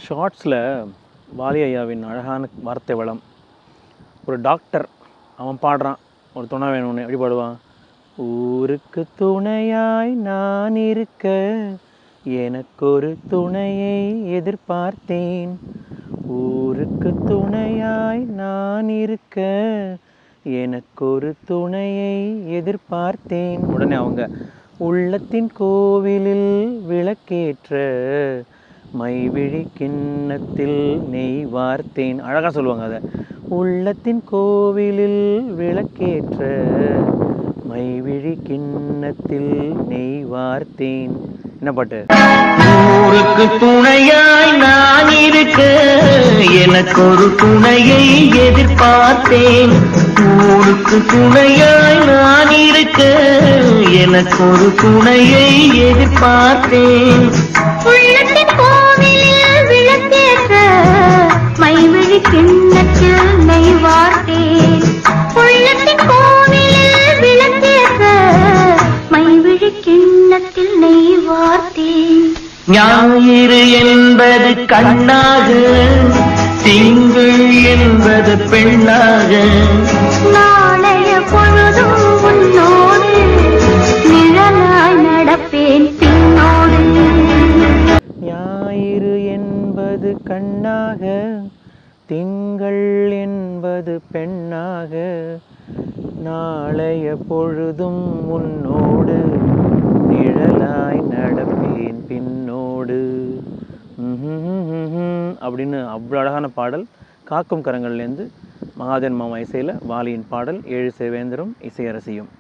ஷார்ட்ஸில் வாலி ஐயாவின் அழகான வார்த்தை வளம். ஒரு டாக்டர் அவன் பாடுறான், ஒரு துணை வேணும்னு. எப்படி பாடுவான்? ஊருக்கு துணையாய் நான் இருக்க எனக்கொரு துணையை எதிர்பார்த்தேன். ஊருக்கு துணையாய் நான் இருக்க எனக்கொரு துணையை எதிர்பார்த்தேன். உடனே அவங்க உள்ளத்தின் கோவிலில் விளக்கேற்ற மைவிழி கிண்ணத்தில் நெய் வார்த்தேன். அழகாக சொல்லுவாங்க அதை. உள்ளத்தின் கோவிலில் விளக்கேற்ற மைவிழி கிண்ணத்தில் நெய் வார்த்தேன். என்ன பாட்டு? ஊருக்கு துணையாய் நான் இருக்க எனக்கு ஒரு துணையை எதிர்பார்த்தேன். ஊருக்கு துணையாய் நான் இருக்க எனக்கு ஒரு துணையை எதிர்பார்த்தேன். உள்ளத்தின் கோவிலில் விளக்கேற்ற மைவிழி கிண்ணத்தில் நெய் வார்த்தேன். உள்ளத்தின் கோவிலில் விளக்கேற்ற மைவிழி கிண்ணத்தில் நெய் வார்த்தேன். ஞாயிறு என்பது கண்ணாக, திங்கள் என்பது பெண்ணாக, நாளைய பொழுதும் உன்னோடு நிழலாய் நடப்பேன் பின்னோடு. ஞாயிறு என்பது கண்ணாக, திங்கள் என்பது பெண்ணாக, நாளைய பொழுதும் உன்னோடு நிழலாய் நடப்பேன் பின்னோடு அப்படின்னு அவ்வளோ அழகான பாடல். காக்கும் கரங்கள்லேருந்து மகாதேவன் மாமா இசையில் வாலியின் பாடல். 7 சேவேந்திரம் இசையரசியும்.